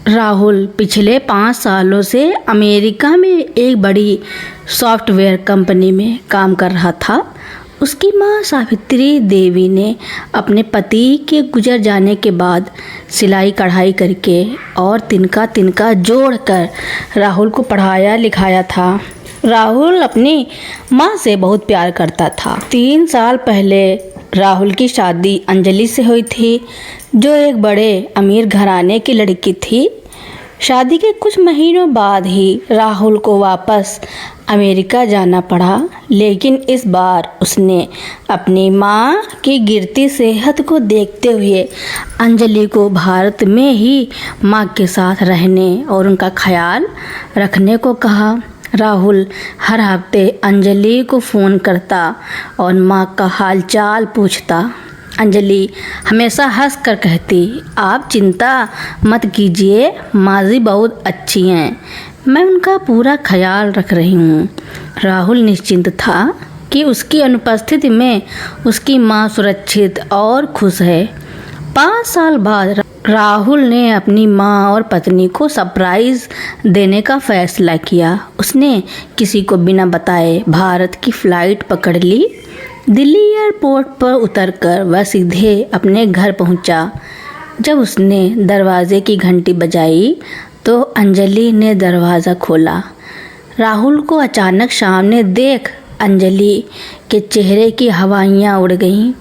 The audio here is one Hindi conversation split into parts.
राहुल पिछले 5 सालों से अमेरिका में एक बड़ी सॉफ्टवेयर कंपनी में काम कर रहा था। उसकी मां सावित्री देवी ने अपने पति के गुजर जाने के बाद सिलाई कढ़ाई करके और तिनका तिनका जोड़कर राहुल को पढ़ाया लिखाया था। राहुल अपनी मां से बहुत प्यार करता था। 3 साल पहले राहुल की शादी अंजलि से हुई थी, जो एक बड़े अमीर घराने की लड़की थी। शादी के कुछ महीनों बाद ही राहुल को वापस अमेरिका जाना पड़ा, लेकिन इस बार उसने अपनी मां की गिरती सेहत को देखते हुए अंजलि को भारत में ही मां के साथ रहने और उनका ख्याल रखने को कहा। राहुल हर हफ्ते अंजलि को फ़ोन करता और मां का हालचाल पूछता। अंजलि हमेशा हंस कर कहती, आप चिंता मत कीजिए, माजी बहुत अच्छी हैं, मैं उनका पूरा ख्याल रख रही हूँ। राहुल निश्चिंत था कि उसकी अनुपस्थिति में उसकी माँ सुरक्षित और खुश है। 5 साल बाद राहुल ने अपनी माँ और पत्नी को सरप्राइज देने का फैसला किया। उसने किसी को बिना बताए भारत की फ़्लाइट पकड़ ली। दिल्ली एयरपोर्ट पर उतरकर वह सीधे अपने घर पहुंचा। जब उसने दरवाजे की घंटी बजाई तो अंजलि ने दरवाज़ा खोला। राहुल को अचानक सामने देख अंजलि के चेहरे की हवाइयाँ उड़ गईं।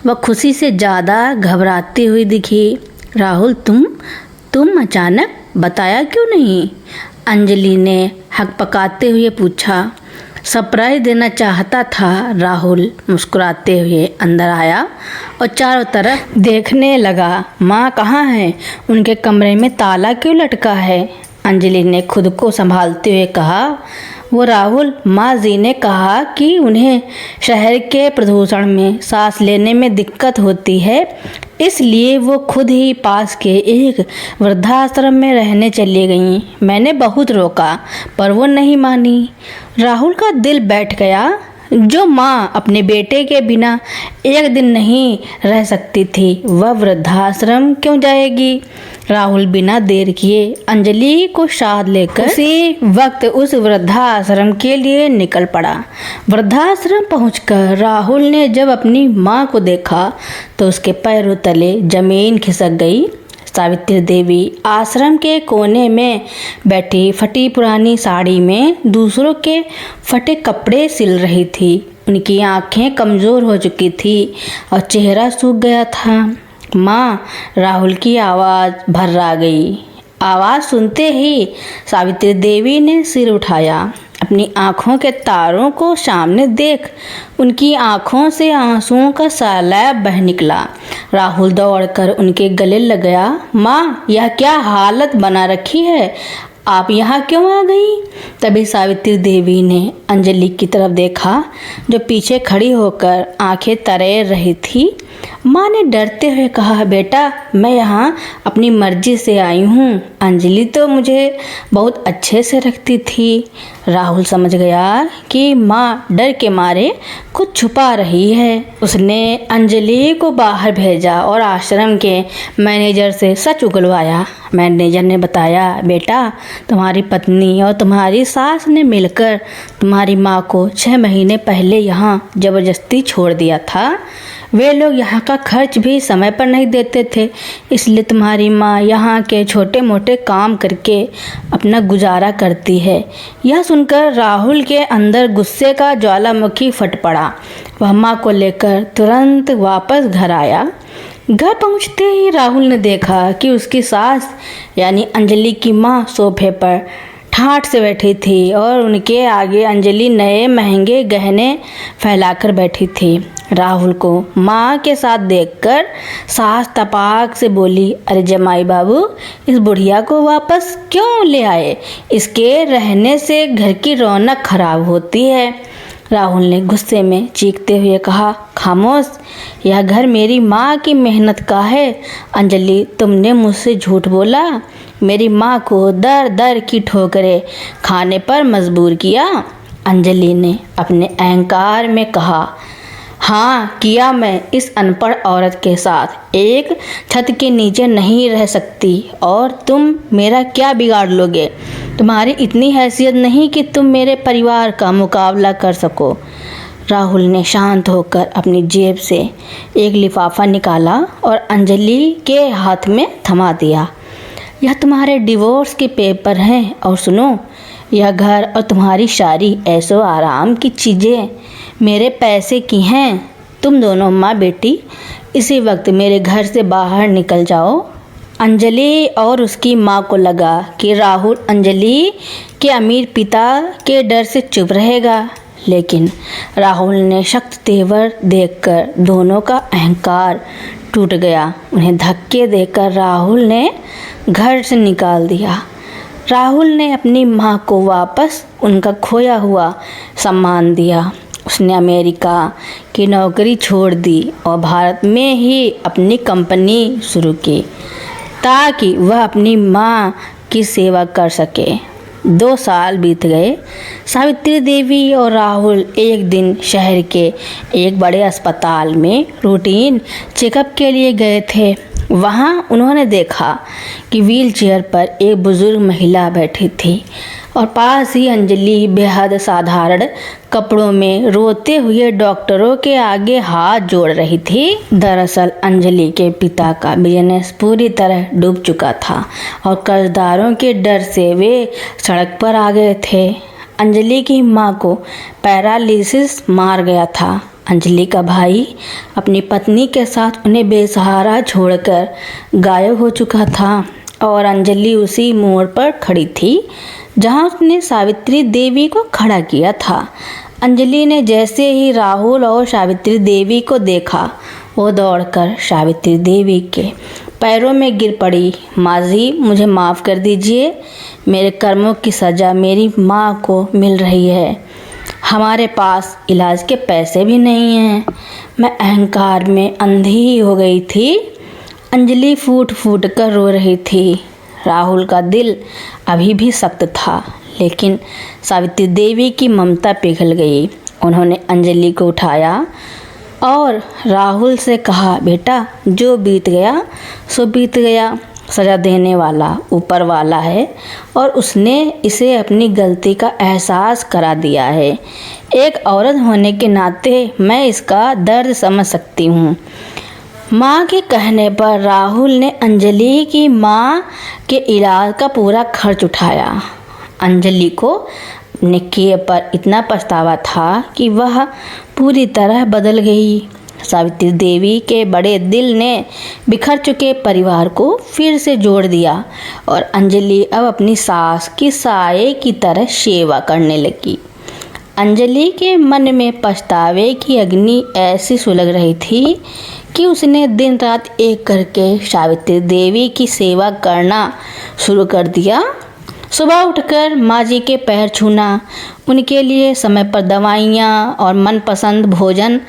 वह खुशी से ज़्यादा घबराती हुई दिखी। राहुल तुम अचानक बताया क्यों नहीं? अंजलि ने हकपकाते हुए पूछा। सरप्राइज देना चाहता था। राहुल मुस्कुराते हुए अंदर आया और चारों तरफ देखने लगा। माँ कहाँ है? उनके कमरे में ताला क्यों लटका है? अंजलि ने खुद को संभालते हुए कहा। वो राहुल, माँ जी ने कहा कि उन्हें शहर के प्रदूषण में सांस लेने में दिक्कत होती है, इसलिए वो खुद ही पास के एक वृद्धाश्रम में रहने चली गईं। मैंने बहुत रोका पर वो नहीं मानी। राहुल का दिल बैठ गया। जो माँ अपने बेटे के बिना एक दिन नहीं रह सकती थी, वह वृद्धाश्रम क्यों जाएगी? राहुल बिना देर किए अंजलि को साथ लेकर उसी वक्त उस वृद्धाश्रम के लिए निकल पड़ा। वृद्धाश्रम पहुंचकर राहुल ने जब अपनी माँ को देखा तो उसके पैरों तले जमीन खिसक गई। सावित्री देवी आश्रम के कोने में बैठी फटी पुरानी साड़ी में दूसरों के फटे कपड़े सिल रही थी। उनकी आंखें कमज़ोर हो चुकी थी और चेहरा सूख गया था। माँ, राहुल की आवाज़ भर्रा गई। आवाज़ सुनते ही सावित्री देवी ने सिर उठाया। अपनी आँखों के तारों को सामने देख उनकी आँखों से आंसुओं का सैलाब बह निकला। राहुल दौड़कर उनके गले लग गया। माँ, यह क्या हालत बना रखी है? आप यहाँ क्यों आ गई? तभी सावित्री देवी ने अंजलि की तरफ देखा, जो पीछे खड़ी होकर आंखें तरेर रही थी। माँ ने डरते हुए कहा, बेटा, मैं यहाँ अपनी मर्जी से आई हूँ। अंजलि तो मुझे बहुत अच्छे से रखती थी। राहुल समझ गया कि माँ डर के मारे कुछ छुपा रही है। उसने अंजलि को बाहर भेजा और आश्रम के मैनेजर से सच उगलवाया। मैनेजर ने बताया, बेटा, तुम्हारी पत्नी और तुम्हारी सास ने मिलकर तुम्हारी माँ को 6 महीने पहले यहाँ ज़बरदस्ती छोड़ दिया था। वे लोग यहाँ का खर्च भी समय पर नहीं देते थे, इसलिए तुम्हारी माँ यहाँ के छोटे मोटे काम करके अपना गुजारा करती है। यह सुनकर राहुल के अंदर गुस्से का ज्वालामुखी फट पड़ा। वह माँ को लेकर तुरंत वापस घर आया। घर पहुँचते ही राहुल ने देखा कि उसकी सास यानी अंजलि की माँ सोफे पर ठाठ से बैठी थी और उनके आगे अंजलि नए महंगे गहने फैलाकर बैठी थी। राहुल को माँ के साथ देखकर सास तपाक से बोली, अरे जमाई बाबू, इस बुढ़िया को वापस क्यों ले आए? इसके रहने से घर की रौनक खराब होती है। राहुल ने गुस्से में चीखते हुए कहा, खामोश, यह घर मेरी माँ की मेहनत का है। अंजलि, तुमने मुझसे झूठ बोला, मेरी माँ को दर दर की ठोकरें खाने पर मजबूर किया। अंजलि ने अपने अहंकार में कहा, हाँ किया, मैं इस अनपढ़ औरत के साथ एक छत के नीचे नहीं रह सकती, और तुम मेरा क्या बिगाड़ लोगे? तुम्हारी इतनी हैसियत नहीं कि तुम मेरे परिवार का मुकाबला कर सको। राहुल ने शांत होकर अपनी जेब से एक लिफाफा निकाला और अंजलि के हाथ में थमा दिया। यह तुम्हारे डिवोर्स के पेपर हैं, और सुनो, यह घर और तुम्हारी सारी ऐशो आराम की चीज़ें मेरे पैसे की हैं। तुम दोनों माँ बेटी इसी वक्त मेरे घर से बाहर निकल जाओ। अंजलि और उसकी माँ को लगा कि राहुल अंजलि के अमीर पिता के डर से चुप रहेगा, लेकिन राहुल ने सख्त तेवर देखकर दोनों का अहंकार टूट गया। उन्हें धक्के देकर राहुल ने घर से निकाल दिया। राहुल ने अपनी माँ को वापस उनका खोया हुआ सम्मान दिया। उसने अमेरिका की नौकरी छोड़ दी और भारत में ही अपनी कंपनी शुरू की ताकि वह अपनी माँ की सेवा कर सके। 2 साल बीत गए। सावित्री देवी और राहुल एक दिन शहर के एक बड़े अस्पताल में रूटीन चेकअप के लिए गए थे। वहाँ उन्होंने देखा कि व्हीलचेयर पर एक बुजुर्ग महिला बैठी थी और पास ही अंजलि बेहद साधारण कपड़ों में रोते हुए डॉक्टरों के आगे हाथ जोड़ रही थी। दरअसल अंजलि के पिता का बिजनेस पूरी तरह डूब चुका था और कर्जदारों के डर से वे सड़क पर आ गए थे। अंजलि की माँ को पैरालिसिस मार गया था। अंजलि का भाई अपनी पत्नी के साथ उन्हें बेसहारा छोड़कर गायब हो चुका था और अंजलि उसी मोड़ पर खड़ी थी जहां उसने सावित्री देवी को खड़ा किया था। अंजलि ने जैसे ही राहुल और सावित्री देवी को देखा, वो दौड़कर सावित्री देवी के पैरों में गिर पड़ी। माँ जी, मुझे माफ़ कर दीजिए, मेरे कर्मों की सज़ा मेरी माँ को मिल रही है। हमारे पास इलाज के पैसे भी नहीं हैं। मैं अहंकार में अंधी हो गई थी। अंजलि फूट फूट कर रो रही थी। राहुल का दिल अभी भी सख्त था, लेकिन सावित्री देवी की ममता पिघल गई। उन्होंने अंजलि को उठाया और राहुल से कहा, बेटा, जो बीत गया सो बीत गया। सज़ा देने वाला ऊपर वाला है और उसने इसे अपनी गलती का एहसास करा दिया है। एक औरत होने के नाते मैं इसका दर्द समझ सकती हूँ। माँ के कहने पर राहुल ने अंजलि की माँ के इलाज का पूरा खर्च उठाया। अंजलि को अपने किए पर इतना पछतावा था कि वह पूरी तरह बदल गई। सावित्री देवी के बड़े दिल ने बिखर चुके परिवार को फिर से जोड़ दिया और अंजलि अब अपनी सास की साये की तरह सेवा करने लगी। अंजलि के मन में पछतावे की अग्नि ऐसी सुलग रही थी कि उसने दिन रात एक करके सावित्री देवी की सेवा करना शुरू कर दिया। सुबह उठकर माँ जी के पैर छूना, उनके लिए समय पर दवाइयाँ और मनपसंद भोजन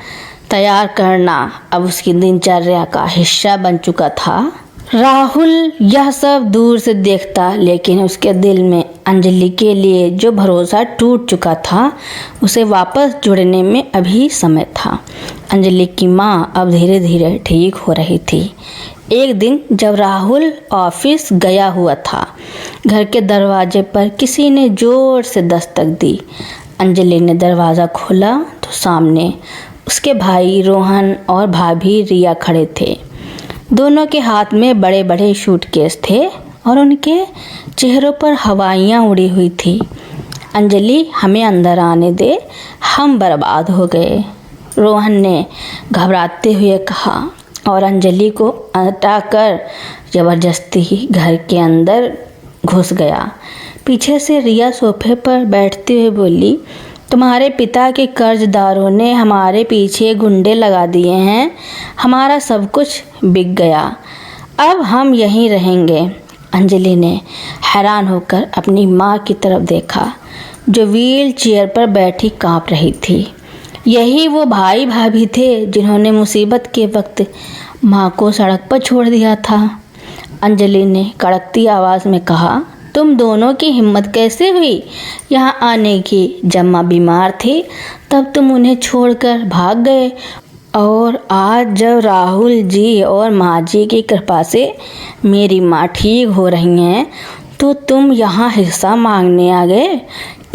तैयार करना अब उसकी दिनचर्या का हिस्सा बन चुका था। राहुल यह सब दूर से देखता, लेकिन उसके दिल में अंजलि के लिए जो भरोसा टूट चुका था, उसे वापस जुड़ने में अभी समय था। अंजलि की माँ अब धीरे धीरे ठीक हो रही थी। एक दिन जब राहुल ऑफिस गया हुआ था, घर के दरवाजे पर किसी ने जोर से दस्तक दी। अंजलि ने दरवाज़ा खोला तो सामने उसके भाई रोहन और भाभी रिया खड़े थे। दोनों के हाथ में बड़े बड़े सूटकेस थे और उनके चेहरों पर हवाइयाँ उड़ी हुई थी। अंजलि, हमें अंदर आने दे, हम बर्बाद हो गए, रोहन ने घबराते हुए कहा और अंजलि को हटाकर ज़बरदस्ती घर के अंदर घुस गया। पीछे से रिया सोफे पर बैठते हुए बोली, तुम्हारे पिता के कर्जदारों ने हमारे पीछे गुंडे लगा दिए हैं, हमारा सब कुछ बिक गया, अब हम यहीं रहेंगे। अंजलि ने हैरान होकर अपनी माँ की तरफ देखा, जो व्हील चेयर पर बैठी काँप रही थी। यही वो भाई भाभी थे जिन्होंने मुसीबत के वक्त माँ को सड़क पर छोड़ दिया था। अंजलि ने कड़कती आवाज़ में कहा, तुम दोनों की हिम्मत कैसे हुई यहाँ आने की? जब माँ बीमार थी तब तुम उन्हें छोड़कर भाग गए और आज जब राहुल जी और माँ जी की कृपा से मेरी माँ ठीक हो रही हैं तो तुम यहाँ हिस्सा मांगने आ गए।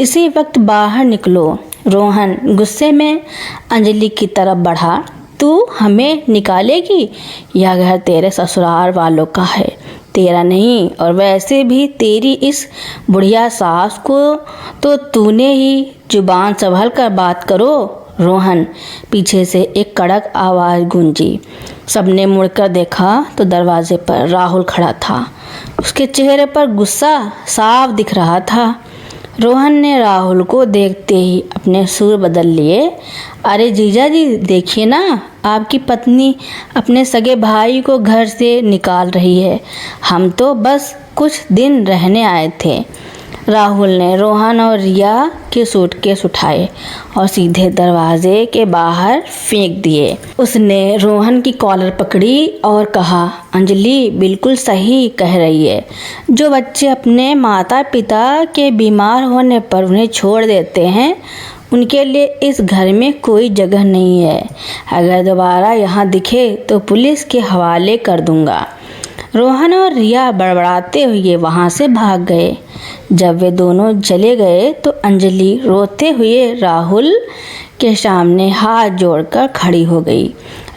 इसी वक्त बाहर निकलो। रोहन गुस्से में अंजलि की तरफ बढ़ा। तू हमें निकालेगी? यह घर तेरे ससुराल वालों का है, तेरा नहीं। और वैसे भी तेरी इस बुढ़िया सास को तो तूने ही जुबान संभल कर बात करो। रोहन, पीछे से एक कड़क आवाज़ गूंजी। सबने मुड़कर देखा तो दरवाजे पर राहुल खड़ा था। उसके चेहरे पर गुस्सा साफ दिख रहा था। रोहन ने राहुल को देखते ही अपने सुर बदल लिए। अरे जीजा जी, देखिए ना, आपकी पत्नी अपने सगे भाई को घर से निकाल रही है। हम तो बस कुछ दिन रहने आए थे। राहुल ने रोहन और रिया के सूटकेस उठाए और सीधे दरवाजे के बाहर फेंक दिए। उसने रोहन की कॉलर पकड़ी और कहा, अंजलि बिल्कुल सही कह रही है। जो बच्चे अपने माता पिता के बीमार होने पर उन्हें छोड़ देते हैं, उनके लिए इस घर में कोई जगह नहीं है। अगर दोबारा यहाँ दिखे तो पुलिस के हवाले कर दूंगा। रोहन और रिया बड़बड़ाते हुए वहाँ से भाग गए। जब वे दोनों चले गए तो अंजलि रोते हुए राहुल के सामने हाथ जोड़कर खड़ी हो गई।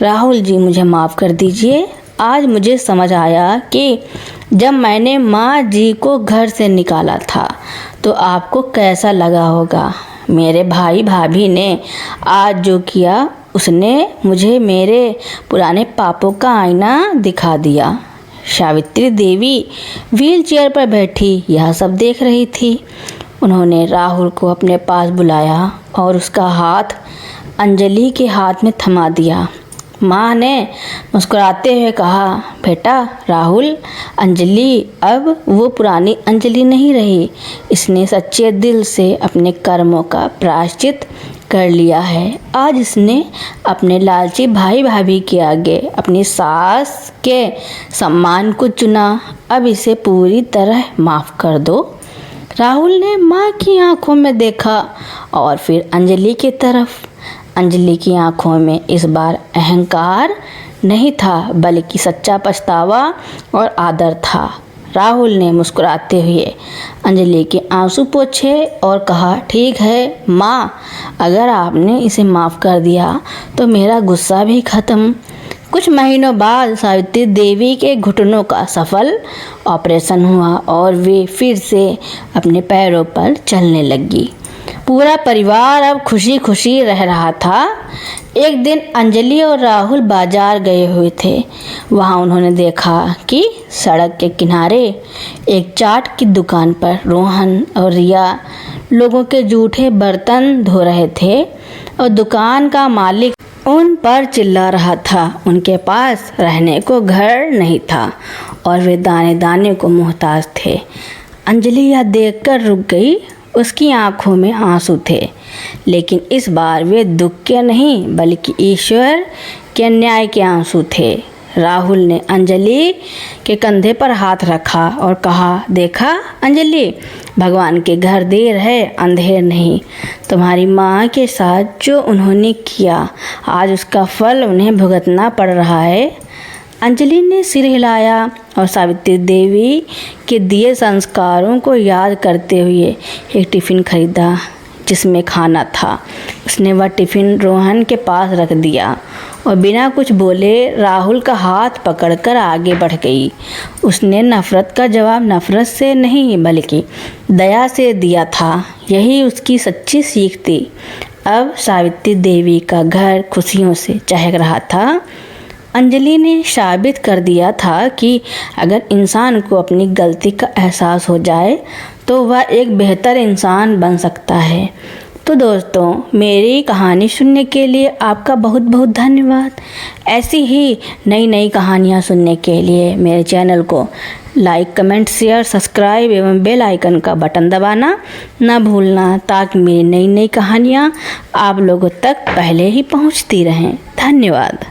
राहुल जी, मुझे माफ़ कर दीजिए। आज मुझे समझ आया कि जब मैंने माँ जी को घर से निकाला था तो आपको कैसा लगा होगा। मेरे भाई भाभी ने आज जो किया उसने मुझे मेरे पुराने पापों का आईना दिखा दिया। सावित्री देवी व्हीलचेयर पर बैठी यह सब देख रही थी। उन्होंने राहुल को अपने पास बुलाया और उसका हाथ अंजलि के हाथ में थमा दिया। माँ ने मुस्कुराते हुए कहा, बेटा राहुल, अंजलि अब वो पुरानी अंजलि नहीं रही। इसने सच्चे दिल से अपने कर्मों का प्रायश्चित कर लिया है। आज इसने अपने लालची भाई भाभी के आगे अपनी सास के सम्मान को चुना। अब इसे पूरी तरह माफ़ कर दो। राहुल ने माँ की आंखों में देखा और फिर अंजलि की तरफ। अंजलि की आंखों में इस बार अहंकार नहीं था, बल्कि सच्चा पछतावा और आदर था। राहुल ने मुस्कुराते हुए अंजलि के आंसू पोंछे और कहा, ठीक है माँ, अगर आपने इसे माफ़ कर दिया तो मेरा गुस्सा भी ख़त्म। कुछ महीनों बाद सावित्री देवी के घुटनों का सफल ऑपरेशन हुआ और वे फिर से अपने पैरों पर चलने लगी। पूरा परिवार अब खुशी खुशी रह रहा था। एक दिन अंजलि और राहुल बाजार गए हुए थे। वहाँ उन्होंने देखा कि सड़क के किनारे एक चाट की दुकान पर रोहन और रिया लोगों के जूठे बर्तन धो रहे थे और दुकान का मालिक उन पर चिल्ला रहा था। उनके पास रहने को घर नहीं था और वे दाने दाने को मोहताज थे। अंजलि यह देखकर रुक गई। उसकी आंखों में आंसू थे, लेकिन इस बार वे दुख के नहीं बल्कि ईश्वर के न्याय के आंसू थे। राहुल ने अंजलि के कंधे पर हाथ रखा और कहा, देखा अंजलि, भगवान के घर देर है अंधेर नहीं। तुम्हारी माँ के साथ जो उन्होंने किया आज उसका फल उन्हें भुगतना पड़ रहा है। अंजलि ने सिर हिलाया और सावित्री देवी के दिए संस्कारों को याद करते हुए एक टिफ़िन खरीदा जिसमें खाना था। उसने वह टिफ़िन रोहन के पास रख दिया और बिना कुछ बोले राहुल का हाथ पकड़कर आगे बढ़ गई। उसने नफ़रत का जवाब नफ़रत से नहीं बल्कि दया से दिया था। यही उसकी सच्ची सीख थी। अब सावित्री देवी का घर खुशियों से चहक रहा था। अंजलि ने साबित कर दिया था कि अगर इंसान को अपनी गलती का एहसास हो जाए तो वह एक बेहतर इंसान बन सकता है। तो दोस्तों, मेरी कहानी सुनने के लिए आपका बहुत बहुत धन्यवाद। ऐसी ही नई नई कहानियाँ सुनने के लिए मेरे चैनल को लाइक, कमेंट, शेयर, सब्सक्राइब एवं बेल आइकन का बटन दबाना न भूलना, ताकि मेरी नई नई कहानियाँ आप लोगों तक पहले ही पहुँचती रहें। धन्यवाद।